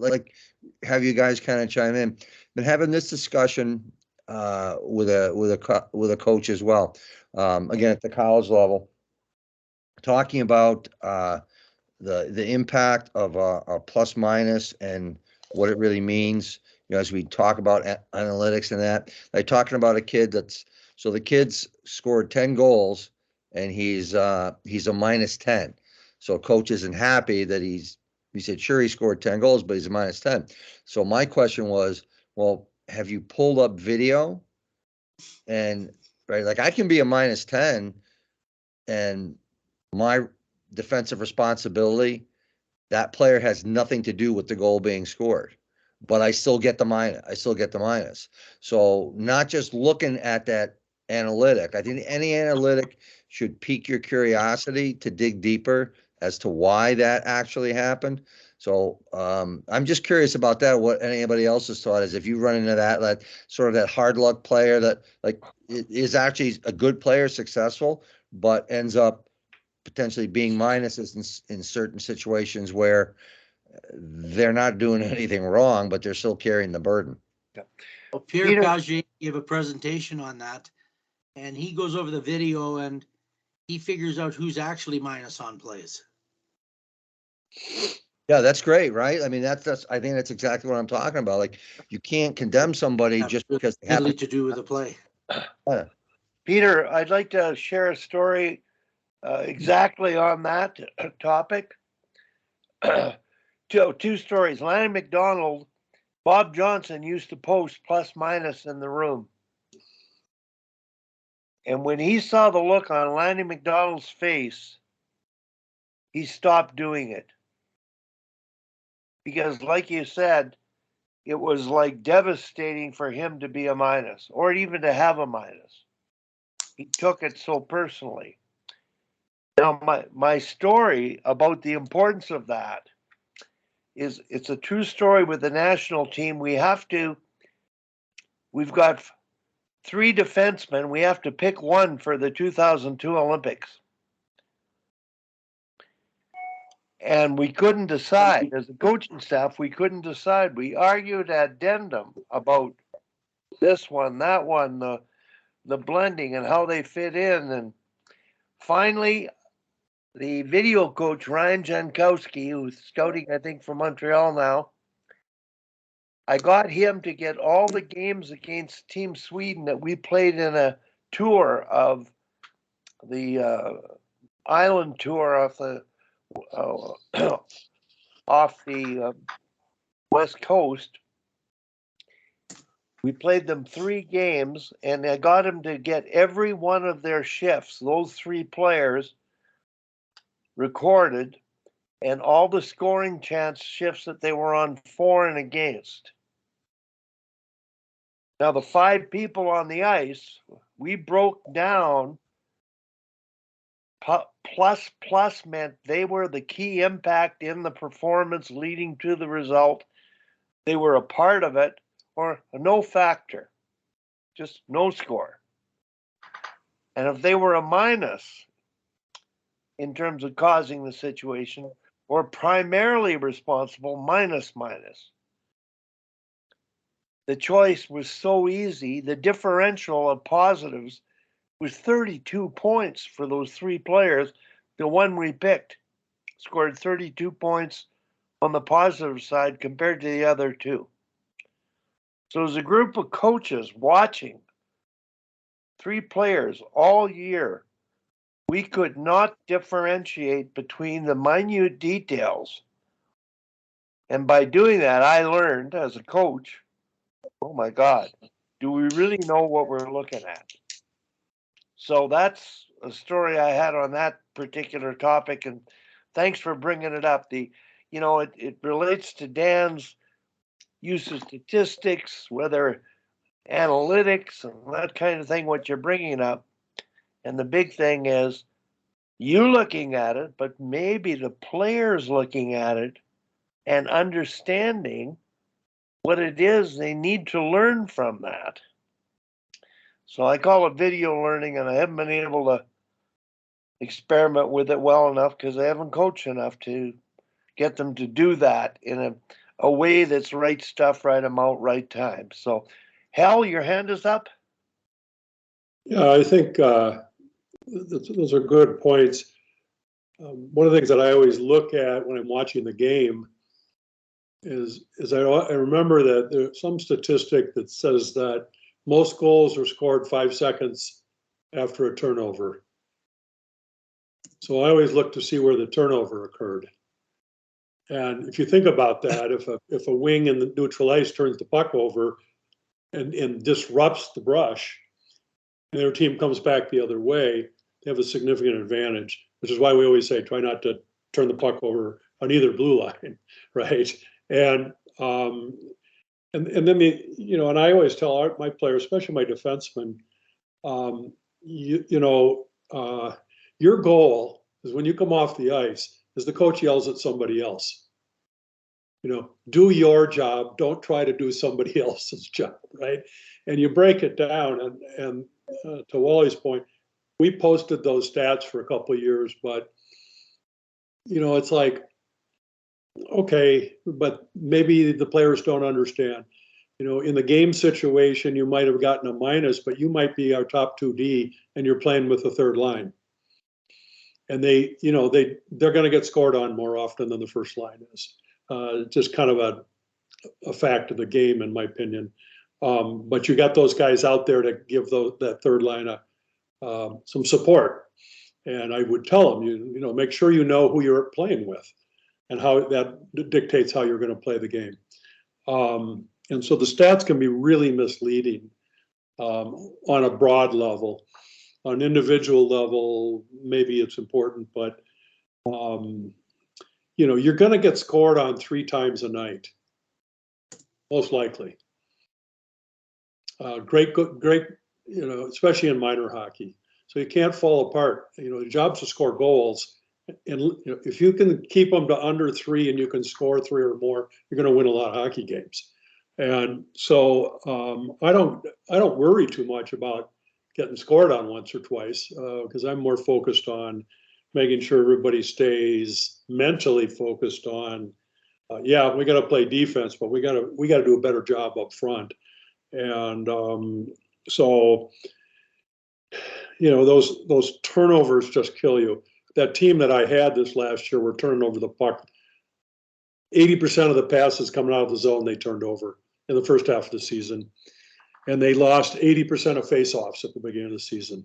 like have you guys kind of chime in. Been having this discussion with a coach as well. Again, at the college level, talking about the impact of a plus minus and what it really means. As we talk about analytics and that, like talking about a kid that's so the kid's scored 10 goals and he's a -10. So coach isn't happy that he said sure he scored 10 goals, but he's a -10. So my question was, well, have you pulled up video and right, like I can be a -10 and my defensive responsibility, that player has nothing to do with the goal being scored, but I still get the minus. I still get the minus. So not just looking at that analytic. I think any analytic should pique your curiosity to dig deeper as to why that actually happened. So I'm just curious about that. What anybody else's thought is if you run into that sort of that hard luck player that like is actually a good player, successful, but ends up potentially being minuses in certain situations where they're not doing anything wrong, but they're still carrying the burden. Yeah. Well, Pierre Pagé gave a presentation on that, and he goes over the video and he figures out who's actually minus on plays. Yeah, that's great, right? I mean, that's I think that's exactly what I'm talking about. Like, you can't condemn somebody just because they have to do with the play. Peter, I'd like to share a story exactly on that topic. Two stories. Lanny McDonald, Bob Johnson used to post plus minus in the room. And when he saw the look on Lanny McDonald's face, he stopped doing it. Because like you said, it was like devastating for him to be a minus or even to have a minus. He took it so personally. Now, my story about the importance of that is it's a true story with the national team. We've got 3 defensemen. We have to pick one for the 2002 Olympics. And we couldn't decide. As a coaching staff, we couldn't decide. We argued ad addendum about this one, that one, the blending and how they fit in. And finally, the video coach, Ryan Jankowski, who's scouting, I think, for Montreal now, I got him to get all the games against Team Sweden that we played in a tour of the island tour off the West Coast. We played them 3 games, and I got him to get every one of their shifts, those 3 players, recorded, and all the scoring chance shifts that they were on for and against. Now, the 5 people on the ice, we broke down. Plus meant they were the key impact in the performance leading to the result. They were a part of it, or a no factor, just no score. And if they were a minus in terms of causing the situation, or primarily responsible, minus. The choice was so easy. The differential of positives was 32 points for those 3 players. The one we picked scored 32 points on the positive side compared to the other 2. So as a group of coaches watching 3 players all year, we could not differentiate between the minute details. And by doing that, I learned as a coach, oh my God, do we really know what we're looking at? So that's a story I had on that particular topic, and thanks for bringing it up. It relates to Dan's use of statistics, whether analytics and that kind of thing, what you're bringing up. And the big thing is you looking at it, but maybe the players looking at it and understanding what it is they need to learn from that. So I call it video learning, and I haven't been able to experiment with it well enough because I haven't coached enough to get them to do that in a way that's right stuff, right amount, right time. So, Hal, your hand is up. Yeah, I think those are good points. One of the things that I always look at when I'm watching the game is I remember that there's some statistic that says that most goals are scored 5 seconds after a turnover. So I always look to see where the turnover occurred. And if you think about that, if a wing in the neutral ice turns the puck over and disrupts the brush, and their team comes back the other way, they have a significant advantage, which is why we always say try not to turn the puck over on either blue line, right? And and then and I always tell my players, especially my defensemen, your goal is when you come off the ice, is the coach yells at somebody else. Do your job. Don't try to do somebody else's job, right? And you break it down. And to Wally's point, we posted those stats for a couple of years, but it's like, okay, but maybe the players don't understand. In the game situation, you might have gotten a minus, but you might be our top 2D and you're playing with the third line. And they're going to get scored on more often than the first line is. Just kind of a fact of the game, in my opinion. But you got those guys out there to give that third line some support. And I would tell them, make sure you know who you're playing with and how that dictates how you're going to play the game. And so the stats can be really misleading on a broad level. On an individual level, maybe it's important, but you're going to get scored on 3 times a night, most likely. Great, especially in minor hockey. So you can't fall apart. The job's to score goals, and if you can keep them to under 3 and you can score 3 or more, you're going to win a lot of hockey games. And so I don't worry too much about getting scored on once or twice because I'm more focused on making sure everybody stays mentally focused on, we got to play defense, but we got to do a better job up front. And so those turnovers just kill you. That team that I had this last year were turning over the puck. 80% of the passes coming out of the zone they turned over in the first half of the season. And they lost 80% of faceoffs at the beginning of the season.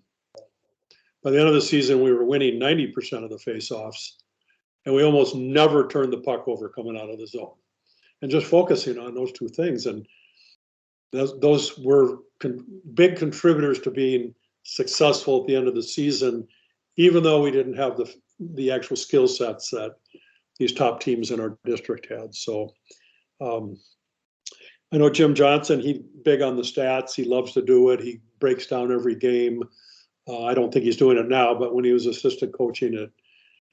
By the end of the season, we were winning 90% of the faceoffs, and we almost never turned the puck over coming out of the zone. And just focusing on those 2 things. And those were big contributors to being successful at the end of the season, even though we didn't have the actual skill sets that these top teams in our district had. So I know Jim Johnson, he's big on the stats. He loves to do it. He breaks down every game. I don't think he's doing it now, but when he was assistant coaching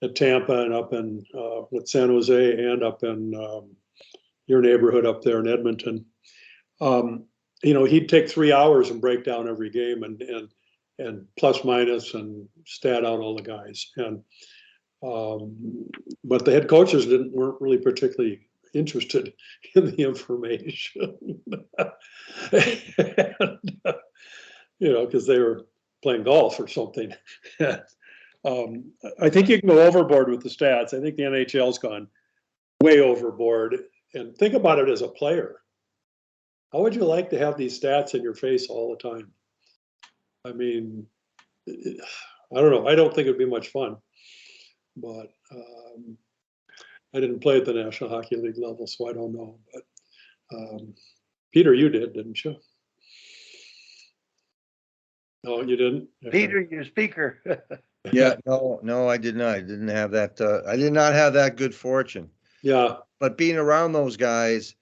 at Tampa and up in with San Jose and up in your neighborhood up there in Edmonton, he'd take 3 hours and break down every game and plus minus and stat out all the guys. And but the head coaches weren't really particularly interested in the information, because they were playing golf or something. I think you can go overboard with the stats. I think the NHL's gone way overboard. And think about it as a player. How would you like to have these stats in your face all the time? I mean, I don't know. I don't think it'd be much fun. But I didn't play at the National Hockey League level, so I don't know. But Peter, you did, didn't you? No, you didn't? Peter, your speaker. Yeah, no, I did not. I didn't have that. I did not have that good fortune. Yeah. But being around those guys,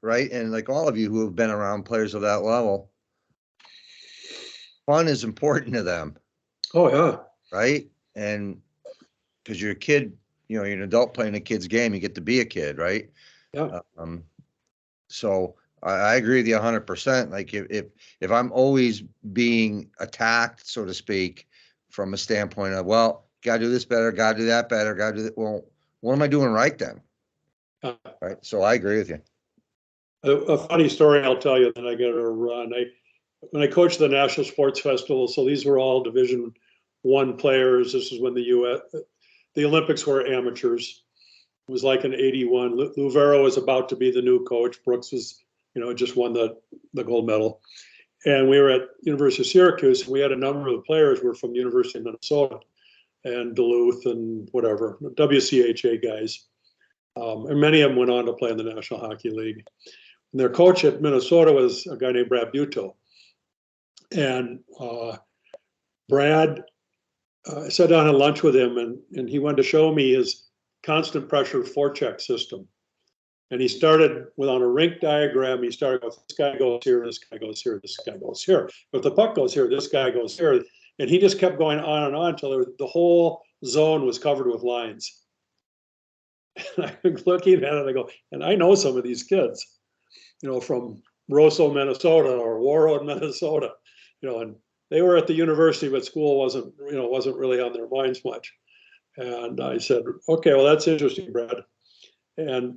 right, and like all of you who have been around players of that level, fun is important to them. Oh, yeah. Right? And because you're a kid, you're an adult playing a kid's game, you get to be a kid, right? Yeah. So I agree with you 100%. Like if I'm always being attacked, so to speak, from a standpoint of, well, gotta do this better, gotta do that better, gotta do that. Well, what am I doing right then? right? So I agree with you. A funny story I'll tell you, then I got to run. When I coached the National Sports Festival, so these were all Division I players. This is when the Olympics were amateurs. It was like in '81. Lou Vero was about to be the new coach. Brooks was, just won the gold medal. And we were at University of Syracuse. And we had a number of the players were from the University of Minnesota and Duluth and whatever, WCHA guys. And many of them went on to play in the National Hockey League. And their coach at Minnesota was a guy named Brad Butow. And Brad, I sat down at lunch with him, and he wanted to show me his constant pressure forecheck system. And he started on a rink diagram. He started with this guy goes here, this guy goes here, this guy goes here. If the puck goes here, this guy goes here. And he just kept going on and on until the whole zone was covered with lines. And I'm looking at it, I go, and I know some of these kids, from Roseau, Minnesota, or Warroad, Minnesota, and they were at the university, but school wasn't really on their minds much. And I said, okay, well, that's interesting, Brad. And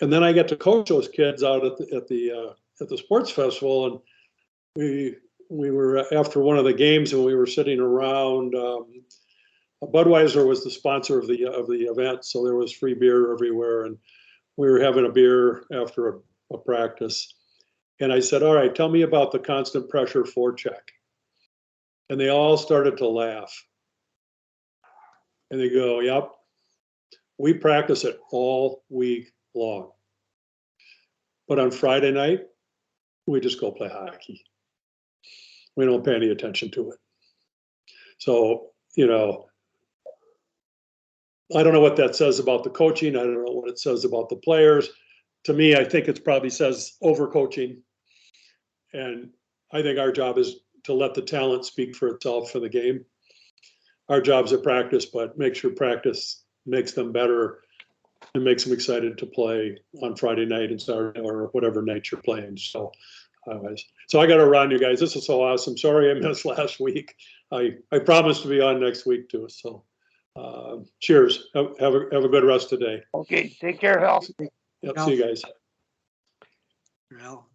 then I get to coach those kids out at the sports festival, and we were after one of the games, and we were sitting around. Budweiser was the sponsor of the event, so there was free beer everywhere, and we were having a beer after a practice. And I said, all right, tell me about the constant pressure forecheck. And they all started to laugh. And they go, yep, we practice it all week long. But on Friday night, we just go play hockey. We don't pay any attention to it. So, I don't know what that says about the coaching. I don't know what it says about the players. To me, I think it probably says overcoaching. And I think our job is to let the talent speak for itself for the game. Our job's at practice, but make sure practice makes them better and makes them excited to play on Friday night and Saturday or whatever night you're playing. So I got to run, you guys. This is so awesome. Sorry I missed last week. I promise to be on next week too. So cheers. Have a good rest today. Okay, take care, Hal. Yep, see you guys. Well.